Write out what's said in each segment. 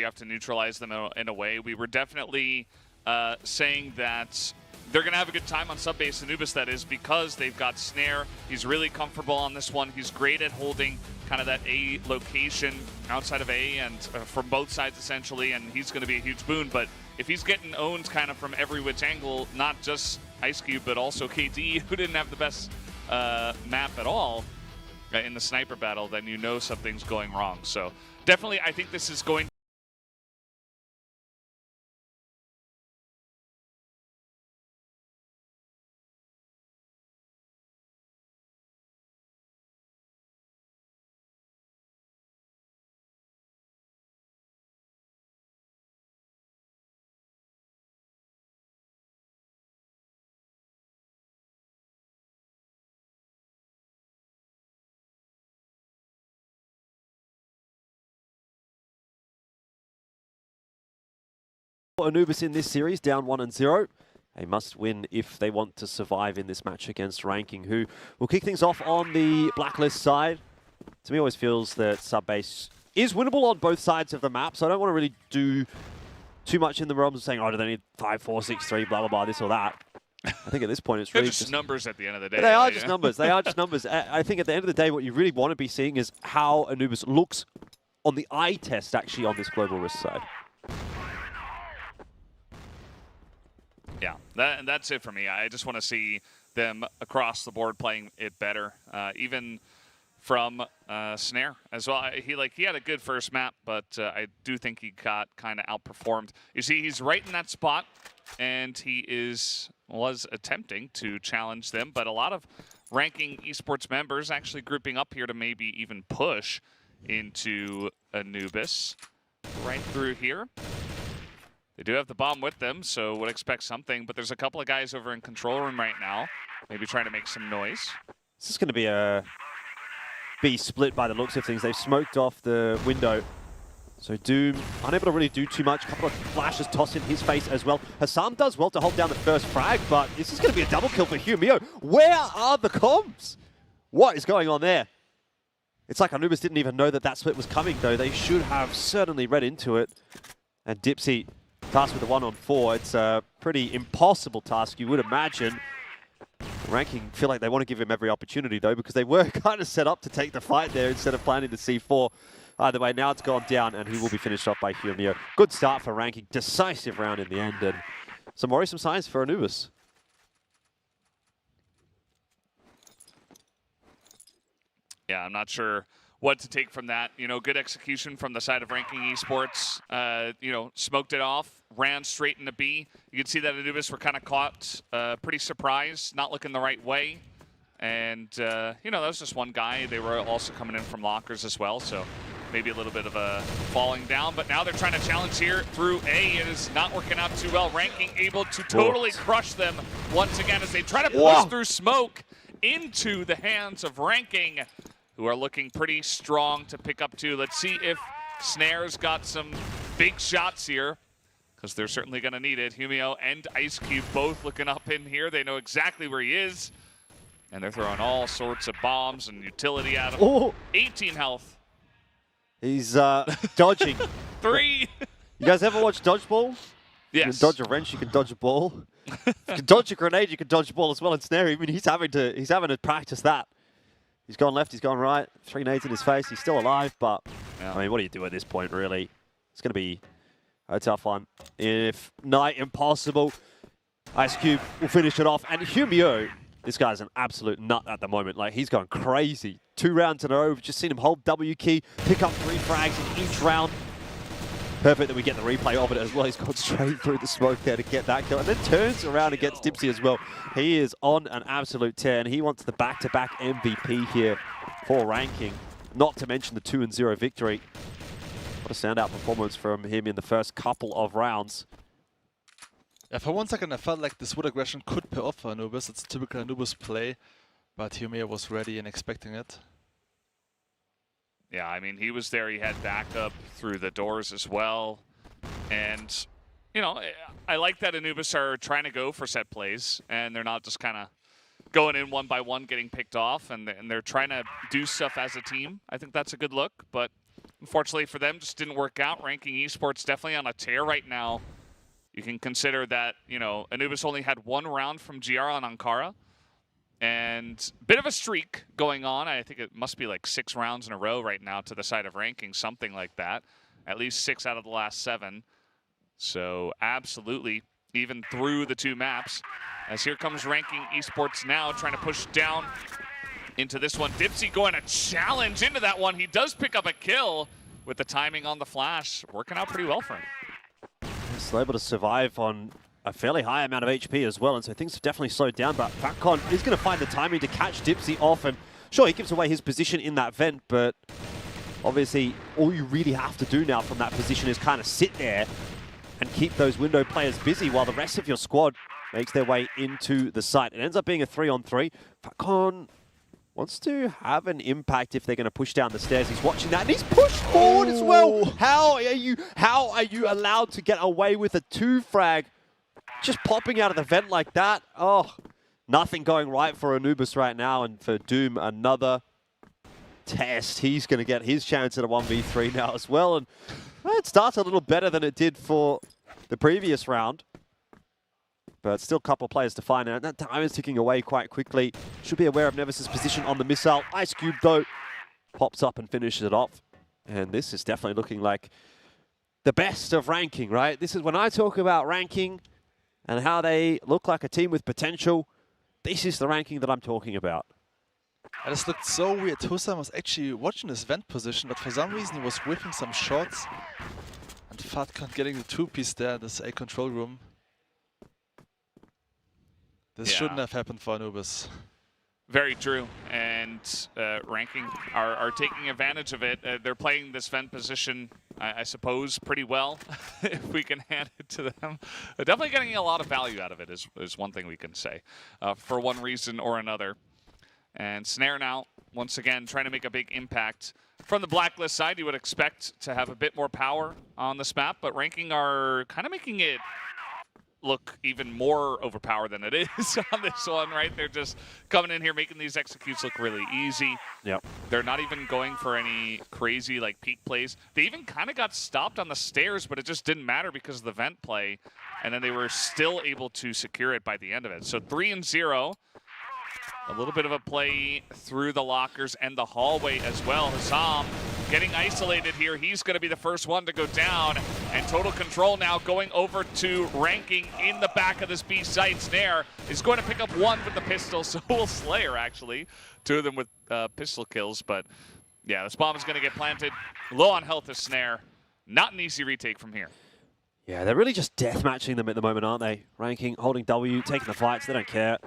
You have to neutralize them in a way. We were definitely saying that they're going to have a good time on sub-base, Anubis, that is, because they've got Snare. He's really comfortable on this one. He's great at holding kind of that A location outside of A and from both sides, essentially, and he's going to be a huge boon. But if he's getting owned kind of from every which angle, not just Ice Cube, but also KD, who didn't have the best map at all in the sniper battle, then you know something's going wrong. So definitely, I think this is going Anubis in this series, down 1-0. A must win if they want to survive in this match against Ranking, who will kick things off on the Blacklist side. To me, always feels that sub-base is winnable on both sides of the map, so I don't want to really do too much in the realms of saying, oh, do they need 5, 4, 6, 3, blah, blah, blah, this or that. I think at this point it's really just numbers at the end of the day. They are just numbers. They are just numbers. I think at the end of the day, what you really want to be seeing is how Anubis looks on the eye test, actually, on this global risk side. Yeah, that's it for me. I just want to see them across the board playing it better, even from Snare as well. He had a good first map, but I do think he got kind of outperformed. You see, he's right in that spot, and he was attempting to challenge them, but a lot of Ranking Esports members actually grouping up here to maybe even push into Anubis right through here. They do have the bomb with them, so would expect something, but there's a couple of guys over in control room right now, maybe trying to make some noise. This is going to be a B split by the looks of things. They've smoked off the window. So Doom unable to really do too much. A couple of flashes tossed in his face as well. Hassam does well to hold down the first frag, but this is going to be a double kill for Humio. Where are the comms? What is going on there? It's like Anubis didn't even know that that split was coming, though. They should have certainly read into it. And Dipsy tasked with the 1-on-4. It's a pretty impossible task, you would imagine. Ranking feel like they want to give him every opportunity, though, because they were kind of set up to take the fight there instead of planning the C4. Either way, now it's gone down, and he will be finished off by Humio. Good start for Ranking. Decisive round in the end, and some worrisome signs for Anubis. Yeah, I'm not sure what to take from that. You know, good execution from the side of Ranking Esports. You know, smoked it off, ran straight into B. You can see that Anubis were kind of caught pretty surprised, not looking the right way. And, you know, that was just one guy. They were also coming in from lockers as well, so maybe a little bit of a falling down. But now they're trying to challenge here through A. It is not working out too well. Ranking able to totally crush them once again as they try to push through smoke into the hands of Ranking, who are looking pretty strong to pick up two. Let's see if Snare's got some big shots here, because they're certainly going to need it. Humio and Ice Cube both looking up in here. They know exactly where he is, and they're throwing all sorts of bombs and utility at him. Oh. 18 health. He's dodging. 3. You guys ever watch Dodgeball? Yes. You can dodge a wrench, you can dodge a ball. You can dodge a grenade, you can dodge a ball as well in Snare. I mean, he's having to practice that. He's gone left, he's gone right. 3 nades in his face, he's still alive, but yeah. I mean, what do you do at this point, really? It's going to be a tough one. If not impossible, Ice Cube will finish it off. And Humio, this guy's an absolute nut at the moment. Like, he's going crazy. 2 rounds in a row. We've just seen him hold W key, pick up 3 frags in each round. Perfect that we get the replay of it as well. He's gone straight through the smoke there to get that kill. And then turns around and gets Dipsy as well. He is on an absolute tear, and he wants the back-to-back MVP here for Ranking. Not to mention the 2-0 victory. What a standout performance from him in the first couple of rounds. Yeah, for one second I felt like this wood aggression could pay off for Anubis. It's a typical Anubis play, but Humio was ready and expecting it. Yeah, I mean, he was there. He had backup through the doors as well. And, you know, I like that Anubis are trying to go for set plays, and they're not just kind of going in one by one, getting picked off, and they're trying to do stuff as a team. I think that's a good look, but unfortunately for them, just didn't work out. Ranking Esports definitely on a tear right now. You can consider that, you know, Anubis only had 1 round from GR on Ankara. And a bit of a streak going on. I think it must be like 6 rounds in a row right now to the side of Ranking, something like that. At least 6 out of the last 7. So absolutely, even through the 2 maps. As here comes Ranking Esports now, trying to push down into this one. Dipsy going to challenge into that one. He does pick up a kill with the timing on the flash. Working out pretty well for him. He's able to survive on a fairly high amount of HP as well, and so things have definitely slowed down, but Fatcon is going to find the timing to catch Dipsy off, and sure, he gives away his position in that vent, but obviously all you really have to do now from that position is kind of sit there and keep those window players busy while the rest of your squad makes their way into the site. It ends up being a 3-on-3. Fatcon wants to have an impact if they're going to push down the stairs. He's watching that, and he's pushed forward as well. How are you allowed to get away with a 2-frag just popping out of the vent like that? Oh, nothing going right for Anubis right now, and for Doom, another test. He's going to get his chance at a 1v3 now as well, and it starts a little better than it did for the previous round. But still a couple of players to find out. That time is ticking away quite quickly. Should be aware of Nevis's position on the missile. Ice Cube, though, pops up and finishes it off. And this is definitely looking like the best of Ranking, right? This is when I talk about Ranking and how they look like a team with potential. This is the Ranking that I'm talking about. And this looked so weird. Husam was actually watching his vent position, but for some reason he was whipping some shots. And Fatcon getting the 2-piece there in this A control room. This shouldn't have happened for Anubis. Very true, and Ranking are taking advantage of it. They're playing this vent position, I suppose, pretty well, if we can hand it to them. Definitely getting a lot of value out of it is one thing we can say, for one reason or another. And Snare now, once again, trying to make a big impact. From the Blacklist side, you would expect to have a bit more power on this map, but Ranking are kind of making it look even more overpowered than it is on this one, right? They're just coming in here, making these executes look really easy. Yep. They're not even going for any crazy, like, peak plays. They even kind of got stopped on the stairs, but it just didn't matter because of the vent play, and then they were still able to secure it by the end of it. So 3-0. A little bit of a play through the lockers and the hallway as well. Hassam getting isolated here. He's going to be the first one to go down. And total control now going over to Ranking in the back of this B site. Snare is going to pick up 1 with the pistol. So will Slayer, actually. 2 of them with pistol kills. But yeah, this bomb is going to get planted. Low on health is Snare. Not an easy retake from here. Yeah, they're really just deathmatching them at the moment, aren't they? Ranking, holding W, taking the fights. They don't care.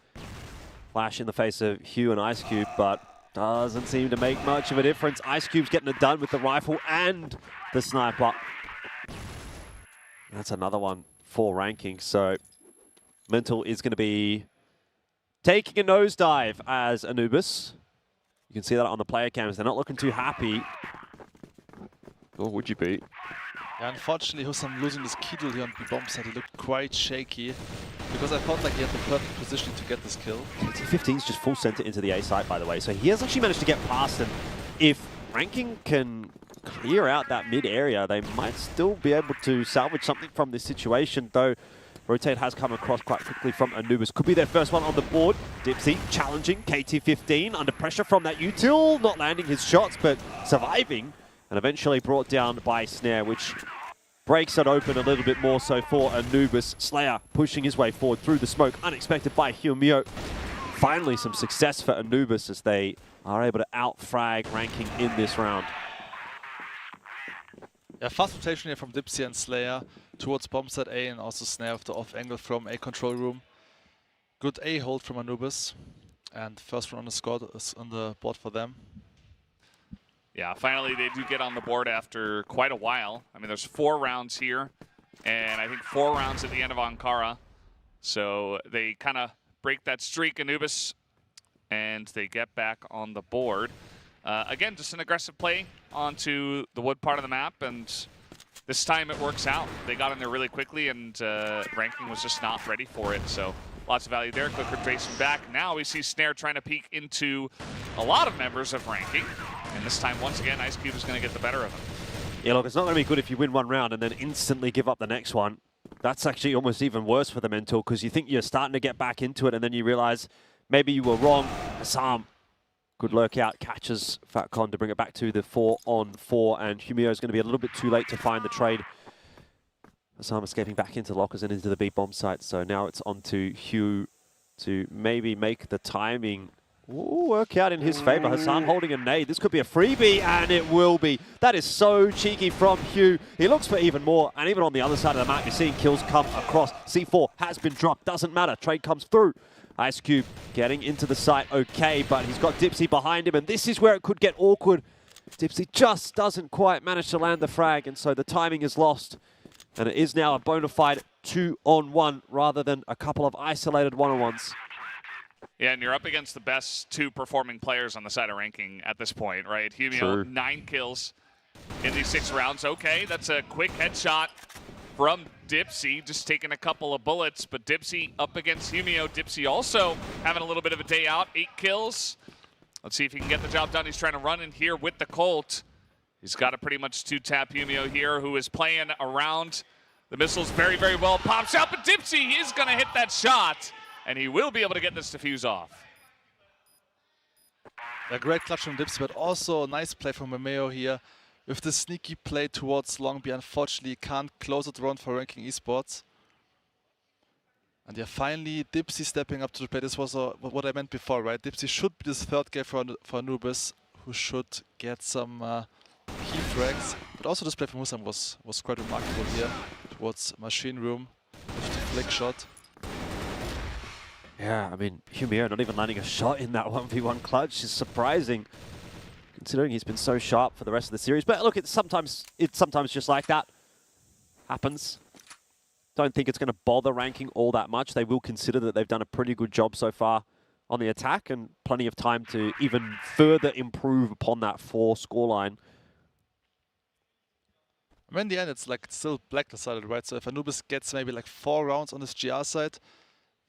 Flash in the face of Hugh and Ice Cube, but doesn't seem to make much of a difference. Ice Cube's getting it done with the rifle and the sniper. That's another one for Ranking. So Mental is going to be taking a nosedive as Anubis. You can see that on the player cams. They're not looking too happy. Or would you be? Yeah, unfortunately, Husam losing this Kidul here on the bomb side. He looked quite shaky because I felt like he had the perfect position to get this kill. KT15's just full center into the A site, by the way. So he has actually managed to get past him. If Ranking can clear out that mid area, they might still be able to salvage something from this situation, though Rotate has come across quite quickly from Anubis. Could be their first one on the board. Dipsy challenging KT15 under pressure from that util, not landing his shots, but surviving. And eventually brought down by Snare, which breaks it open a little bit more so for Anubis. Slayer pushing his way forward through the smoke, unexpected by Humio. Finally some success for Anubis as they are able to out-frag Ranking in this round. Yeah, fast rotation here from Dipsy and Slayer towards bomb site A, and also Snare with the off angle from A control room. Good A hold from Anubis, and first one on the squad is on the board for them. Yeah, finally they do get on the board after quite a while. I mean, there's 4 rounds here, and I think 4 rounds at the end of Ankara. So they kind of break that streak, Anubis, and they get back on the board. Again, just an aggressive play onto the wood part of the map, and this time it works out. They got in there really quickly, and Ranking was just not ready for it. So lots of value there. Quick retracing back. Now we see Snare trying to peek into a lot of members of Ranking. And this time, once again, Ice Cube is going to get the better of him. Yeah, look, it's not going to be good if you win one round and then instantly give up the next one. That's actually almost even worse for the mental, because you think you're starting to get back into it and then you realize maybe you were wrong. Hassam, good lurk out, catches FatCon to bring it back to the 4-on-4, and Humio is going to be a little bit too late to find the trade. Hassam escaping back into lockers and into the B bomb site, so now it's on to Hugh to maybe make the timing work out in his favor. Hassam holding a nade. This could be a freebie, and it will be. That is so cheeky from Hugh. He looks for even more, and even on the other side of the map, you're seeing kills come across. C4 has been dropped. Doesn't matter. Trade comes through. Ice Cube getting into the site okay, but he's got Dipsy behind him, and this is where it could get awkward. Dipsy just doesn't quite manage to land the frag, and so the timing is lost. And it is now a bona fide 2-on-1 rather than a couple of isolated 1-on-1s. Yeah, and you're up against the best 2 performing players on the side of ranking at this point, right? Humio, 9 kills in these 6 rounds. Okay, that's a quick headshot from Dipsy, just taking a couple of bullets, but Dipsy up against Humio. Dipsy also having a little bit of a day out, 8 kills. Let's see if he can get the job done. He's trying to run in here with the Colt. He's got to pretty much 2-tap Humio here, who is playing around the missiles very, very well. Pops out, but Dipsy is going to hit that shot, and he will be able to get this defuse off. A great clutch from Dipsy, but also a nice play from Mameo here. With the sneaky play towards Longby, unfortunately can't close it around for ranking Esports. And yeah, finally Dipsy stepping up to the plate. This was what I meant before, right? Dipsy should be this 3rd guy for Anubis, who should get some key frags. But also this play from Hussam was quite remarkable here towards Machine Room with the flick shot. Yeah, I mean, Humio not even landing a shot in that 1v1 clutch is surprising, considering he's been so sharp for the rest of the series. But look, it's sometimes just like that. Happens. Don't think it's going to bother ranking all that much. They will consider that they've done a pretty good job so far on the attack, and plenty of time to even further improve upon that 4 scoreline. I mean, in the end, it's like still black decided, right? So if Anubis gets maybe like 4 rounds on this GR side,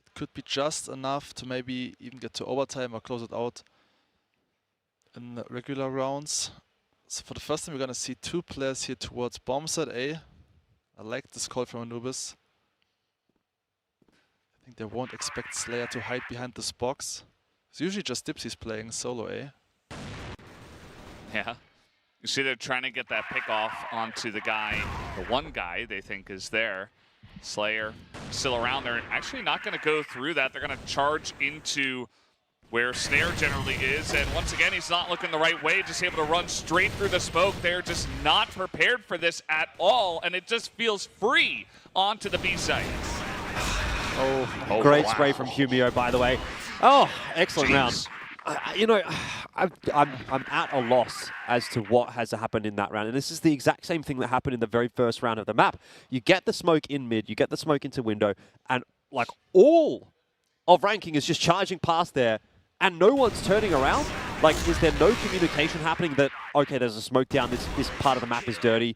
it could be just enough to maybe even get to overtime or close it out in the regular rounds. So for the first time, we're going to see 2 players here towards bomb side A. I like this call from Anubis. I think they won't expect Slayer to hide behind this box. It's usually just Dipsy's playing solo A. Yeah. You see they're trying to get that pick off onto the guy, the one guy they think is there. Slayer still around. They're actually not going to go through that. They're going to charge into where Snare generally is. And once again, he's not looking the right way, just able to run straight through the smoke. They're just not prepared for this at all. And it just feels free onto the B site. Oh, great spray from Humio, by the way. Oh, excellent round. You know, I'm at a loss as to what has happened in that round. And this is the exact same thing that happened in the very first round of the map. You get the smoke in mid, you get the smoke into window, and like all of ranking is just charging past there, and no one's turning around. Like, is there no communication happening that, okay, there's a smoke down, this part of the map is dirty,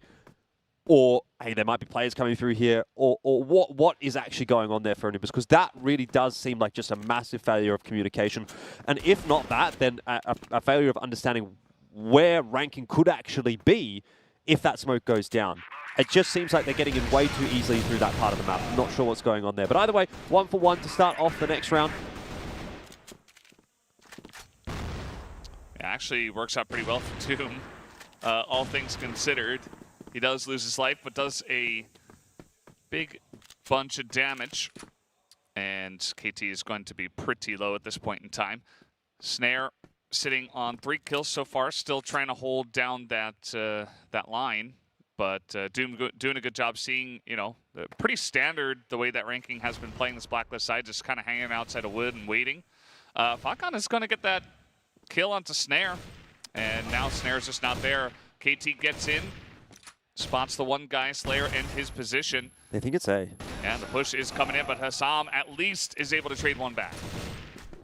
or, hey, there might be players coming through here, or what is actually going on there for Anubis? Because that really does seem like just a massive failure of communication. And if not that, then a failure of understanding where ranking could actually be if that smoke goes down. It just seems like they're getting in way too easily through that part of the map. I'm not sure what's going on there. But either way, 1 for 1 to start off the next round. It actually works out pretty well for Doom, all things considered. He does lose his life, but does a big bunch of damage. And KT is going to be pretty low at this point in time. Snare sitting on 3 kills so far, still trying to hold down that that line. But Doom doing a good job seeing, you know, pretty standard the way that ranking has been playing this Blacklist side, just kind of hanging outside of wood and waiting. FatCon is going to get that kill onto Snare. And now Snare's just not there. KT gets in. Spots the one guy, Slayer, in his position. They think it's A. And the push is coming in, but Hassam at least is able to trade one back.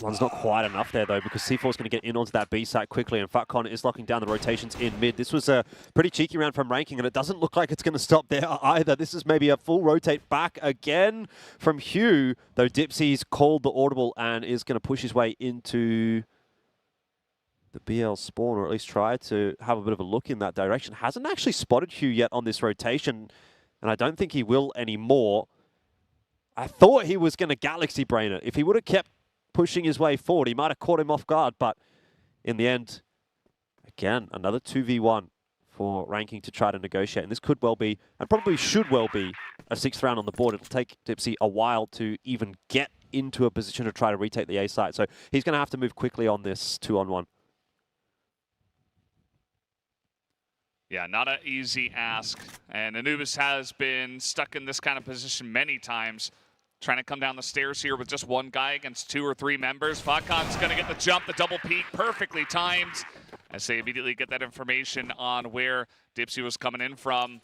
One's not quite enough there, though, because C4 is going to get in onto that B site quickly, and FatCon is locking down the rotations in mid. This was a pretty cheeky round from ranking, and it doesn't look like it's going to stop there either. This is maybe a full rotate back again from Hugh, though Dipsy's called the audible and is going to push his way into the BL spawn, or at least try to have a bit of a look in that direction. Hasn't actually spotted Hugh yet on this rotation, and I don't think he will anymore. I thought he was going to Galaxy Brain it. If he would have kept pushing his way forward, he might have caught him off guard, but in the end, again, another 2v1 for Ranking to try to negotiate. And this could well be, and probably should well be, a 6th round on the board. It'll take Dipsy a while to even get into a position to try to retake the A site. So he's going to have to move quickly on this 2-on-1. Yeah, not an easy ask. And Anubis has been stuck in this kind of position many times, trying to come down the stairs here with just one guy against 2 or 3 members. Fatcon's going to get the jump, the double peek, perfectly timed, as they immediately get that information on where Dipsy was coming in from.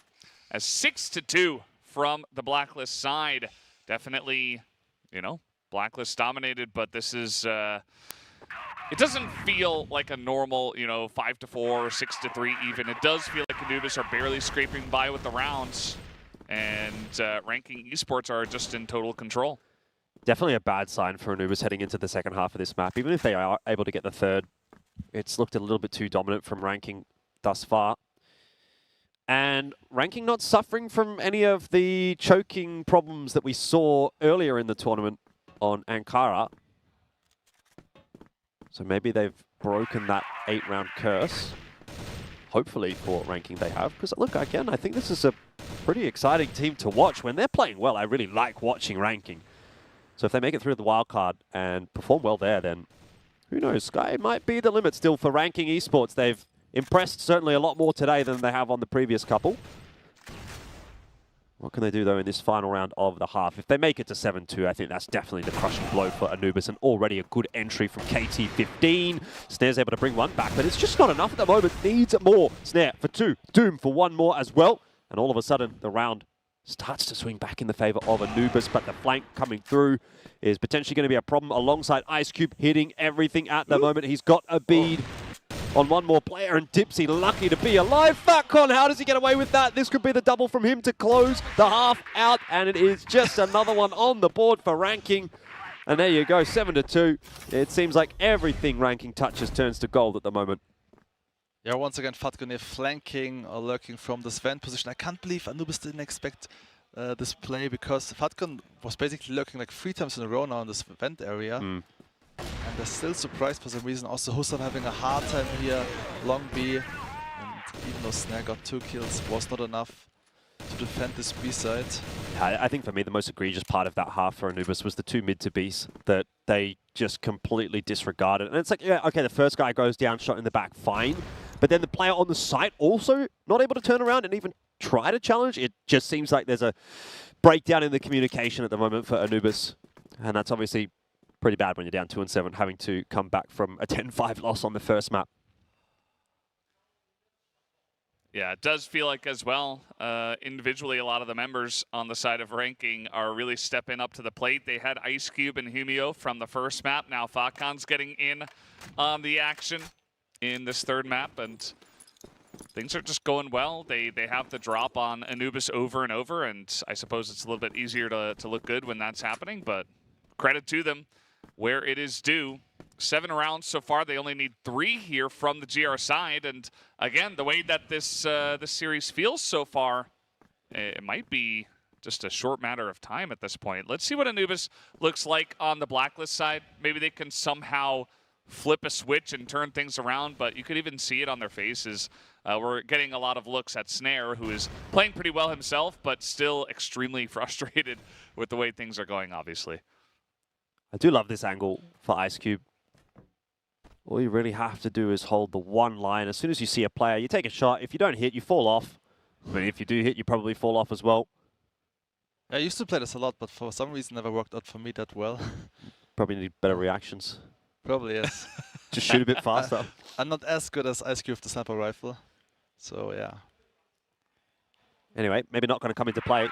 As 6-2 from the Blacklist side. Definitely, you know, Blacklist dominated, but this is... it doesn't feel like a normal, you know, 5-4 or 6-3 even. It does feel like Anubis are barely scraping by with the rounds, and Ranking Esports are just in total control. Definitely a bad sign for Anubis heading into the second half of this map. Even if they are able to get the third, it's looked a little bit too dominant from Ranking thus far. And Ranking not suffering from any of the choking problems that we saw earlier in the tournament on Ankara. So maybe they've broken that 8-round curse. Hopefully for Ranking they have. Because look, again, I think this is a pretty exciting team to watch. When they're playing well, I really like watching Ranking. So if they make it through the wildcard and perform well there, then who knows? Sky might be the limit still for Ranking Esports. They've impressed certainly a lot more today than they have on the previous couple. What can they do, though, in this final round of the half? If they make it to 7-2, I think that's definitely the crushing blow for Anubis, and already a good entry from KT15. Snare's able to bring one back, but it's just not enough at the moment. Needs more. Snare for 2. Doom for 1 more as well. And all of a sudden, the round starts to swing back in the favor of Anubis, but the flank coming through is potentially going to be a problem alongside Ice Cube hitting everything at the moment. He's got a bead on one more player, and Dipsy lucky to be alive. Fatcon, how does he get away with that? This could be the double from him to close the half out, and it is just another one on the board for Ranking. And there you go, 7-2. It seems like everything Ranking touches turns to gold at the moment. Yeah, once again, Fatcon flanking or lurking from this vent position. I can't believe Anubis didn't expect this play, because Fatcon was basically lurking like 3 times in a row now in this vent area. And they're still surprised for some reason. Also, Hussam having a hard time here, long B. And even though Snare got 2 kills, was not enough to defend this B side. Yeah, I think for me, the most egregious part of that half for Anubis was the 2 mid to Bs that they just completely disregarded. And it's like, yeah, okay, the first guy goes down, shot in the back, fine. But then the player on the site also not able to turn around and even try to challenge. It just seems like there's a breakdown in the communication at the moment for Anubis. And that's obviously pretty bad when you're down 2-7, having to come back from a 10-5 loss on the first map. Yeah, it does feel like as well, individually, a lot of the members on the side of Ranking are really stepping up to the plate. They had Ice Cube and Humio from the first map. Now Fatcon's getting in on the action in this third map, and things are just going well. They have the drop on Anubis over and over, and I suppose it's a little bit easier to look good when that's happening, but credit to them where it is due. 7 rounds so far. They only need 3 here from the GR side. And again, the way that this series feels so far, it might be just a short matter of time at this point. Let's see what Anubis looks like on the Blacklist side. Maybe they can somehow flip a switch and turn things around, but you could even see it on their faces. We're getting a lot of looks at Snare, who is playing pretty well himself, but still extremely frustrated with the way things are going, obviously. I do love this angle for Ice Cube. All you really have to do is hold the one line. As soon as you see a player, you take a shot. If you don't hit, you fall off. But if you do hit, you probably fall off as well. I used to play this a lot, but for some reason never worked out for me that well. Probably need better reactions. Probably, yes. Just shoot a bit faster. I'm not as good as Ice Cube with the sniper rifle. So, yeah. Anyway, maybe not going to come into play,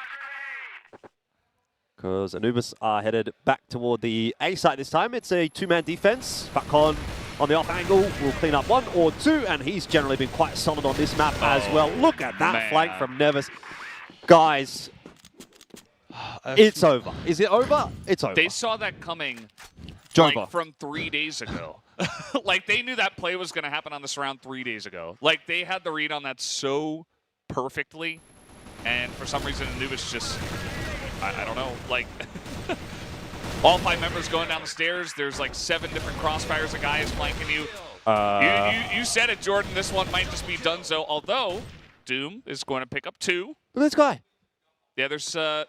because Anubis are headed back toward the A site this time. It's a 2-man defense. Fatcon on the off angle will clean up 1 or 2, and he's generally been quite solid on this map as well. Look at that flank from Nevis. Guys, it's over. Is it over? It's over. They saw that coming Joba like from 3 days ago. Like, they knew that play was going to happen on this round 3 days ago. Like, they had the read on that so perfectly. And for some reason, Anubis just, I don't know, like, all 5 members going down the stairs. There's like 7 different crossfires of guys flanking you. You said it, Jordan. This one might just be Dunzo, although Doom is going to pick up 2. Look at this guy. Yeah,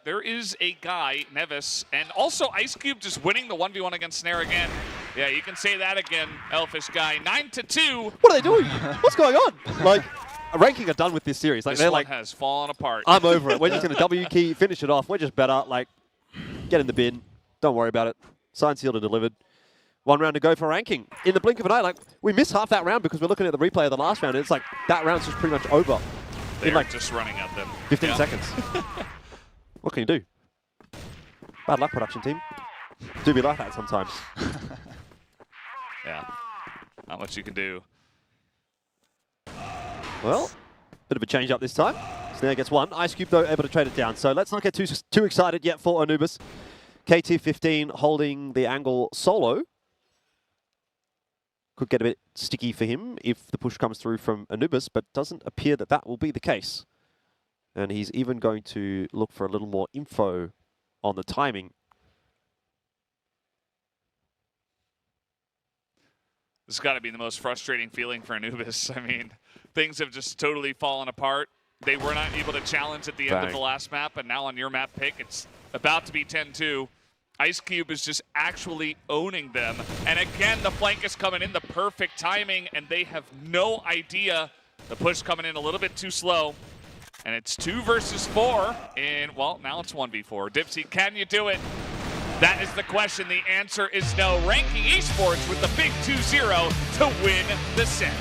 there is a guy, Nevis, and also Ice Cube just winning the 1v1 against Snare again. Yeah, you can say that again, Elfish guy. 9-2. What are they doing? What's going on? Like, ranking are done with this series. Like, this they're one like, has fallen apart. I'm over it. We're just going to W key, finish it off. We're just better. Like, get in the bin. Don't worry about it. Signed, sealed, and delivered. 1 round to go for ranking. In the blink of an eye, like, we missed half that round because we're looking at the replay of the last round, and it's like, that round's just pretty much over. They're in like just running at them. 15 seconds. What can you do? Bad luck, production team. Do be like that sometimes. Yeah, not much you can do. Well, bit of a change up this time. Snare gets 1. Ice Cube, though, able to trade it down. So let's not get too excited yet for Anubis. KT15 holding the angle solo. Could get a bit sticky for him if the push comes through from Anubis, but doesn't appear that that will be the case. And he's even going to look for a little more info on the timing. This has got to be the most frustrating feeling for Anubis. I mean, things have just totally fallen apart. They were not able to challenge at the end of the last map, and now on your map pick, it's about to be 10-2. Ice Cube is just actually owning them. And again, the flank is coming in the perfect timing, and they have no idea. The push coming in a little bit too slow. And it's 2 versus 4, and, well, now it's 1v4. Dipsy, can you do it? That is the question. The answer is no. Ranking Esports with the big 2-0 to win the set.